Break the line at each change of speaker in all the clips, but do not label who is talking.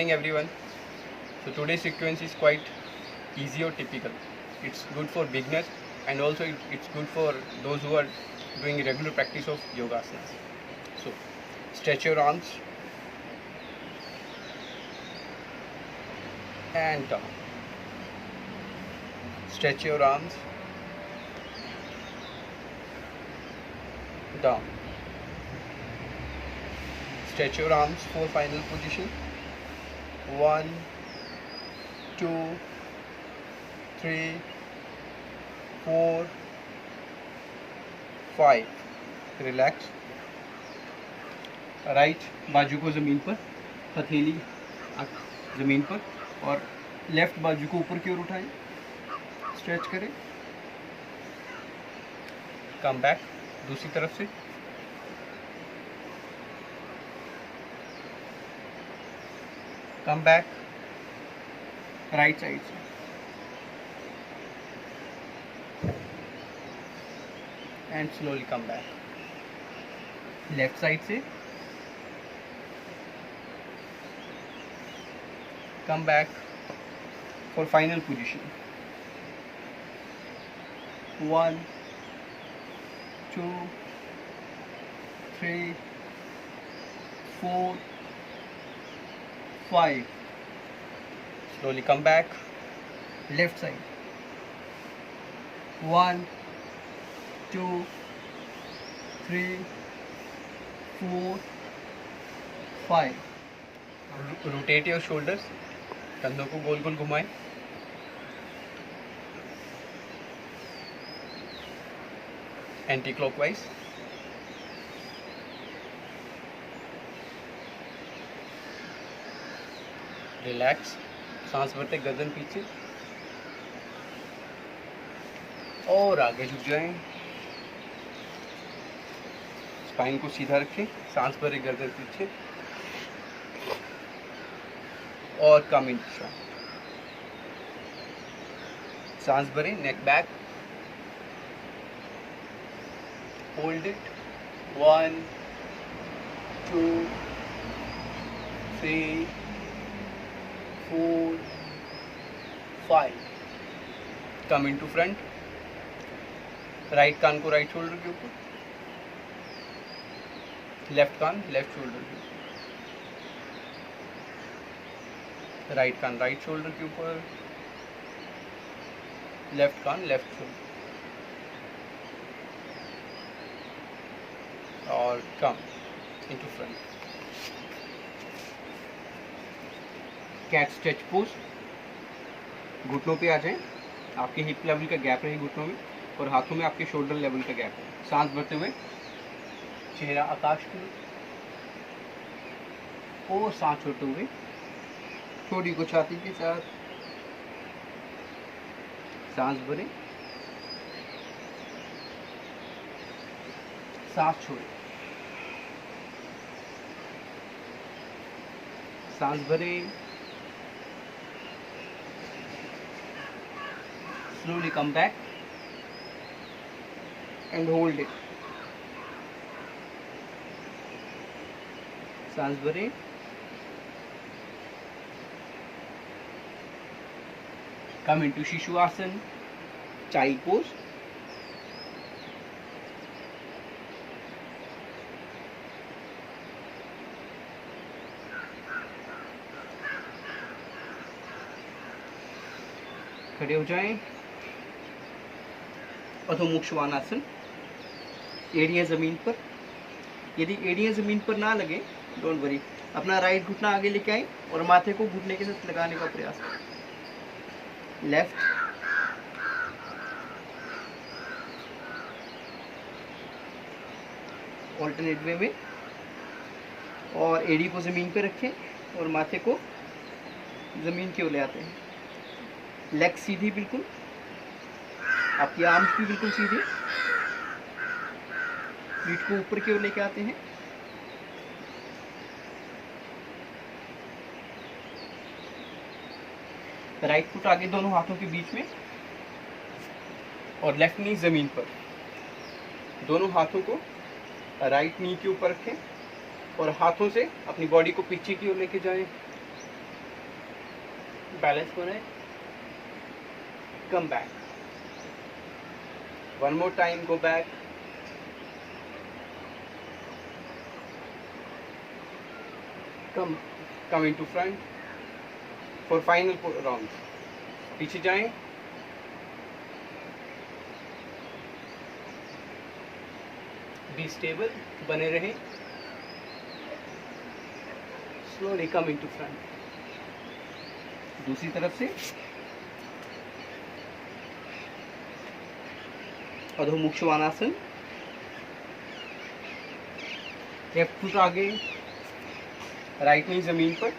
morning everyone. So today's sequence is quite easy or typical. It's good for beginners and also it's good for those who are doing regular practice of yoga asanas. So stretch your arms and down. Stretch your arms down. Stretch your arms for final position. 1, 2, 3, 4, 5. Relax. Right बाजू को ज़मीन पर, हथेली ज़मीन पर, और left बाजू को ऊपर की ओर उठाएं. स्ट्रेच करें. कम बैक दूसरी तरफ से. कम बैक राइट साइड से. And slowly come back left side से. Come back for final position. 1, 2, 3, 4, 5. Slowly come back. Left side. 1, 2, 3, 4, 5. Rotate your shoulders. कंधों को गोल गोल घुमाएं. Anti clockwise. रिलैक्स. सांस भरते गर्दन पीछे और आगे झुक जाएं. स्पाइन को सीधा रखें. सांस भरे गर्दन पीछे और कम इन. सांस भरे neck back. Hold it. 1, 2, 3, 4, 5. Come in to front. Right कान को राइट शोल्डर के ऊपर. लेफ्ट कान लेफ्ट शोल्डर के ऊपर. राइट कान राइट शोल्डर के ऊपर. लेफ्ट कान लेफ्ट शोल्डर. और come into front. Cat stretch pose. घुटनों पे आ जाएं. आपके हिप लेवल का गैप रहे घुटनों में और हाथों में आपके शोल्डर लेवल का गैप है. सांस भरते हुए चेहरा आकाश की और सांस छोड़ते हुए छोटी को छाती के साथ. सांस भरें. सांस छोड़ें. सांस भरें. slowly come back and hold it. सांस भरें. come into शिशु आसन, child pose. खड़े हो जाएं. अधोमुख श्वानासन. एड़ियां जमीन पर. यदि एड़ियां जमीन पर ना लगे डोंट वरी. अपना राइट घुटना आगे लेके आए और माथे को घुटने के साथ लगाने का प्रयास करें. लेफ्ट. ऑल्टरनेट वे में. और एड़ी को जमीन पे रखें और माथे को जमीन की ओर ले आते हैं. लेग सीधी बिल्कुल. आपकी आर्म्स भी बिल्कुल सीधी. पीठ को ऊपर की ओर लेके आते हैं. राइट फुट आगे दोनों हाथों के बीच में और लेफ्ट नी जमीन पर. दोनों हाथों को राइट नी के ऊपर रखें और हाथों से अपनी बॉडी को पीछे की ओर लेके जाएं. बैलेंस बनाए, come back, one more time, go back, come into front for final rounds. पीछे जाएं, बी स्टेबल, बने रहें, स्लोली कम इनटू फ्रंट. दूसरी तरफ से अधोमुख श्वानासन, लेफ्ट फुट आगे, राइट नी जमीन पर,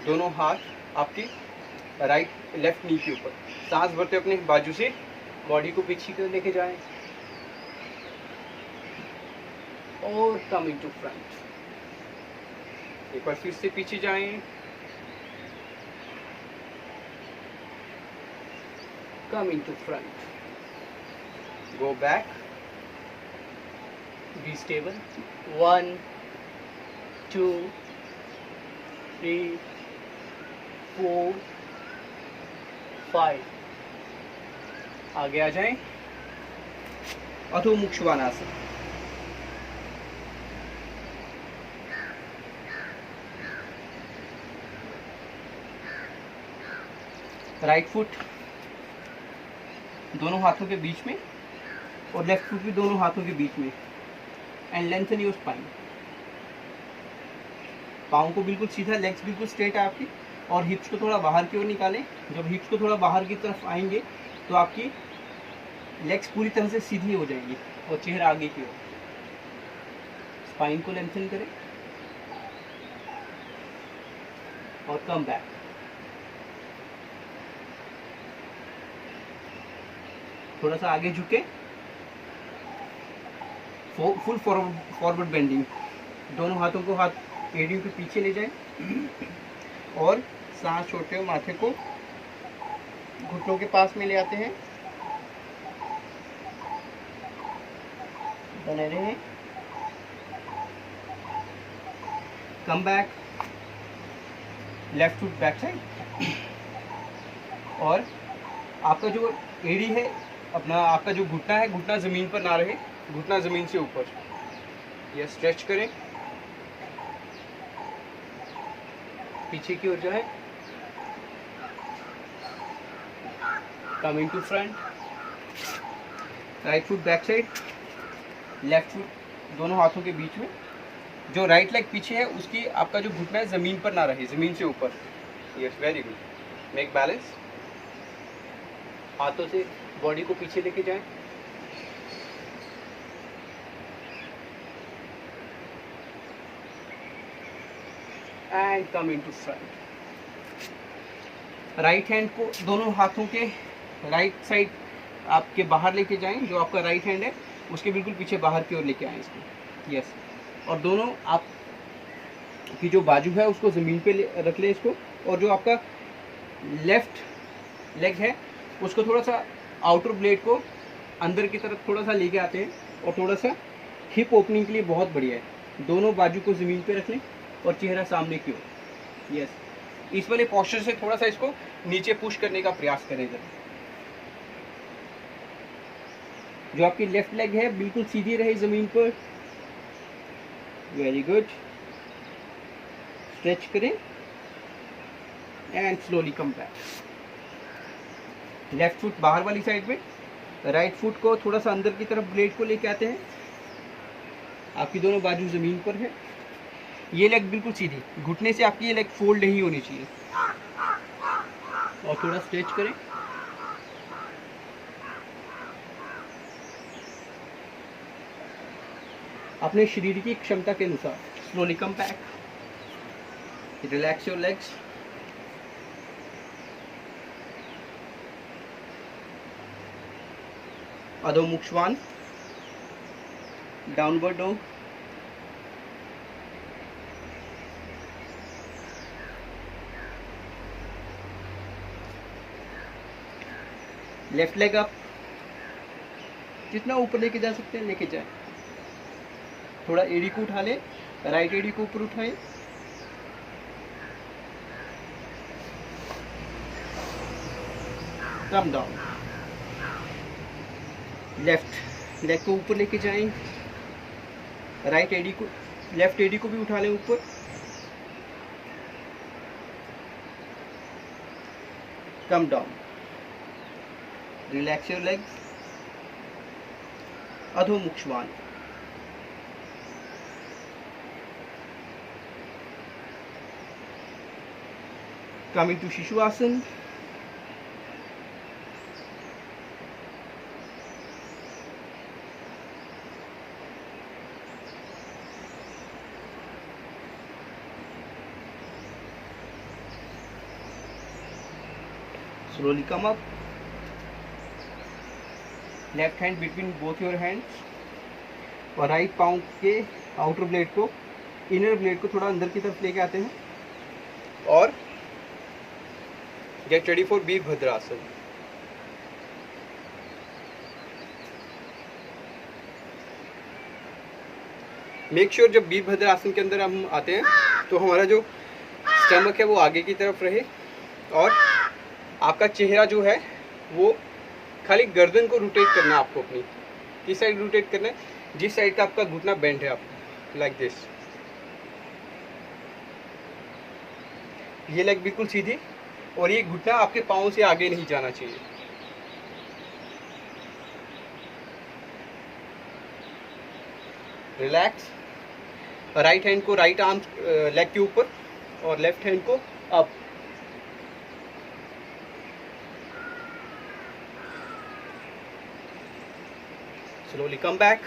दोनों हाथ आपके राइट लेफ्ट नी के ऊपर, सांस भरते अपने बाजू से बॉडी को पीछे कर लेके जाएं और कम इनटू फ्रंट. एक बार फिर से पीछे जाएं, कम into front, go back, be stable, 1 2 3 4 5. आगे आ जाएं, अधोमुख श्वानासन. राइट फुट दोनों हाथों के बीच में और लेफ्ट फुट भी दोनों हाथों के बीच में, एंड लेंथन योर स्पाइन. पाँव को बिल्कुल सीधा, लेग्स बिल्कुल स्ट्रेट है आपकी, और हिप्स को थोड़ा बाहर की ओर निकालें. जब हिप्स को थोड़ा बाहर की तरफ आएंगे तो आपकी लेग्स पूरी तरह से सीधी हो जाएंगी और चेहरा आगे की ओर. स्पाइन को लेंथन करें और कम बैक. थोड़ा सा आगे झुके, फुल फॉरवर्ड बेंडिंग. दोनों हाथों को हाथ एड़ियों के पीछे ले जाएं और सांस छोड़ते हुए माथे को घुटनों के पास में ले आते हैं. बने रहें, कम back, left foot back side. और आपका जो एड़ी है, अपना आपका जो घुटना है, घुटना ज़मीन पर ना रहे, घुटना ज़मीन से ऊपर. यह स्ट्रेच करें, पीछे की ओर जाए, coming to front, right foot back side, left foot दोनों हाथों के बीच में. जो राइट लेग पीछे है उसकी आपका जो घुटना है ज़मीन पर ना रहे, ज़मीन से ऊपर. Yes, very good. Make balance, हाथों से बॉडी को पीछे लेके जाएं, and come into front. Right hand को दोनों हाथों के राइट साइड आपके बाहर लेके जाएं. जो आपका राइट हैंड है उसके बिल्कुल पीछे बाहर की ओर लेके आएं इसको. यस. और दोनों आप की जो बाजू है उसको ज़मीन पे रख लें इसको. और जो आपका लेफ्ट लेग है उसको थोड़ा सा आउटर ब्लेड को अंदर की तरफ थोड़ा सा लेके आते हैं और थोड़ा सा हिप ओपनिंग के लिए बहुत बढ़िया है. दोनों बाजू को ज़मीन पे रख लें और चेहरा सामने की ओर. यस. इस वाले पोस्चर से थोड़ा सा इसको नीचे पुश करने का प्रयास करें जरा. जो आपकी लेफ्ट लेग है बिल्कुल सीधी रहे ज़मीन पर. Very good. स्ट्रेच करें and slowly come back. Left foot बाहर वाली साइड में, राइट फुट को थोड़ा सा अंदर की तरफ ब्लेड को लेके आते हैं. आपकी दोनों बाजू ज़मीन पर है. ये लेग बिल्कुल सीधी, घुटने से आपकी ये लेग फोल्ड नहीं होनी चाहिए. और थोड़ा स्ट्रेच करें. अपने शरीर की क्षमता के अनुसार slowly come back. Relax your legs. अधोमुख श्वान, downward dog, left leg up. जितना ऊपर लेके जा सकते हैं लेके जाए. थोड़ा एड़ी को उठा ले, राइट एड़ी को ऊपर उठाएं. Come down. लेफ्ट लेग को ऊपर लेके जाएं, राइट एडी को, लेफ्ट एडी को भी उठा लें ऊपर, come down, relax your legs, अधोमुख श्वान, coming to शिशुआसन, slowly come up, left hand between both your hands और राइट पाँव के आउटर ब्लेड को, इनर ब्लेड को थोड़ा अंदर की तरफ लेके आते हैं और get ready for Virabhadrasana. Make sure जब वीरभद्रासन के अंदर हम आते हैं तो हमारा जो स्टमक है वो आगे की तरफ रहे और आपका चेहरा जो है वो खाली गर्दन को रोटेट करना है आपको, अपनी किस साइड रोटेट करना है, जिस साइड का आपका घुटना बेंड है आपको, लाइक दिस। ये लेग बिल्कुल सीधी और ये घुटना आपके पाँव से आगे नहीं जाना चाहिए। रिलैक्स, राइट हैंड को राइट आर्म लेग के ऊपर और लेफ्ट हैंड को अप। स्लोली कम बैक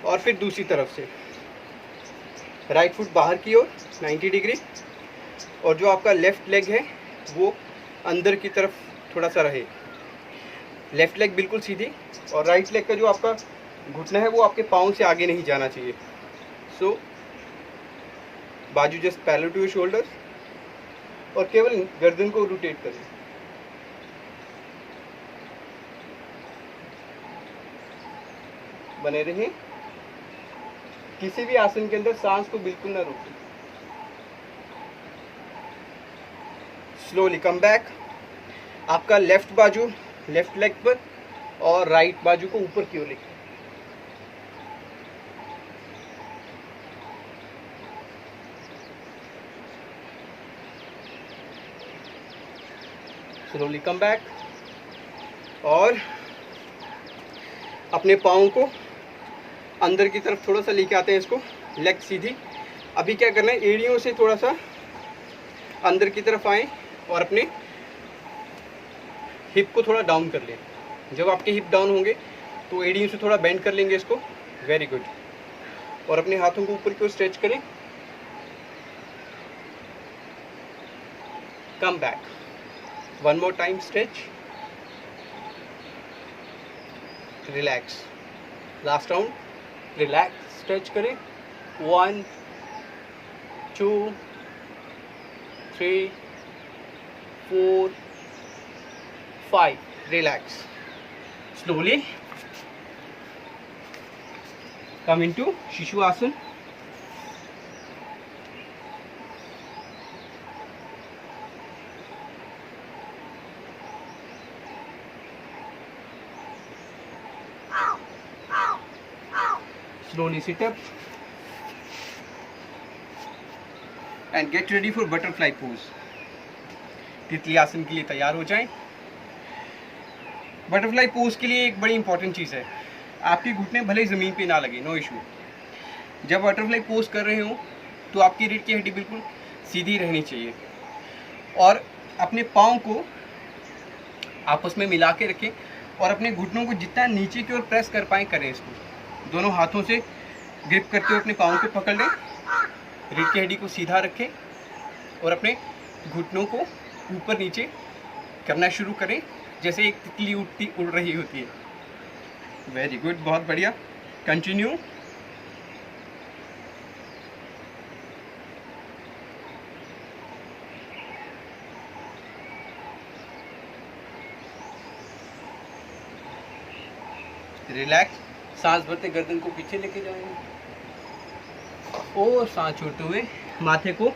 और फिर दूसरी तरफ से राइट फुट बाहर की ओर 90 डिग्री और जो आपका लेफ्ट लेग है वो अंदर की तरफ थोड़ा सा रहे। लेफ्ट लेग बिल्कुल सीधी और राइट लेग का जो आपका घुटना है वो आपके पाँव से आगे नहीं जाना चाहिए। सो बाजू just parallel to your shoulders और केवल गर्दन को रोटेट करें। बने रहें, किसी भी आसन के अंदर सांस को बिल्कुल ना रोकें। स्लोली कम बैक, आपका लेफ्ट बाजू लेफ्ट लेग पर और राइट बाजू को ऊपर की ओर लेके। स्लोली कम बैक और अपने पाँव को अंदर की तरफ थोड़ा सा लेके आते हैं, इसको लेग सीधी। अभी क्या करना है, एड़ियों से थोड़ा सा अंदर की तरफ आएं और अपने हिप को थोड़ा डाउन कर लें। जब आपके हिप डाउन होंगे तो एड़ियों से थोड़ा बेंड कर लेंगे इसको। Very good. और अपने हाथों को ऊपर की ओर स्ट्रेच करें। Come back, one more time stretch, relax, last round, relax, stretch करें। 1 2 3 4 5, relax. Slowly come into Shishuasan. Slowly sit up and get ready for butterfly pose. तितली आसन के लिए तैयार हो जाएं। बटरफ्लाई पोज के लिए एक बड़ी इंपॉर्टेंट चीज़ है, आपके घुटने भले ज़मीन पे ना लगे, नो इशू। जब बटरफ्लाई पोज कर रहे हो तो आपकी रीढ़ की हड्डी बिल्कुल सीधी रहनी चाहिए और अपने पाँव को आपस में मिला के रखें और अपने घुटनों को जितना नीचे की ओर प्रेस कर पाएँ करें। इसको दोनों हाथों से ग्रिप करते हुए अपने पाँव को पकड़ लें, रीढ़ की हड्डी को सीधा रखें और अपने घुटनों को ऊपर नीचे करना शुरू करें जैसे एक तितली उड़ रही होती है। वेरी गुड, बहुत बढ़िया। कंटिन्यू। रिलैक्स, सांस भरते गर्दन को पीछे लेके जाएंगे और सांस छोड़ते हुए माथे को,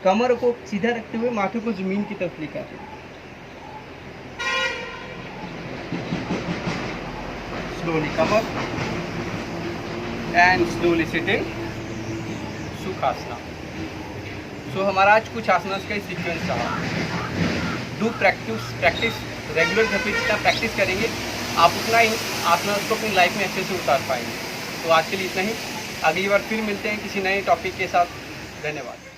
कमर को सीधा रखते हुए माथे को जमीन की तरफ लेकर आते हैं। slowly come up and slowly sit in Sukhasana. सो हमारा आज कुछ आसनास का सीक्वेंस रहा। Do practice regular. जब भी जितना प्रैक्टिस करेंगे आप उतना इन आसनास को अपनी लाइफ में अच्छे से उतार पाएंगे। तो आज के लिए इतना ही। अगली बार फिर मिलते हैं किसी नए टॉपिक के साथ। धन्यवाद।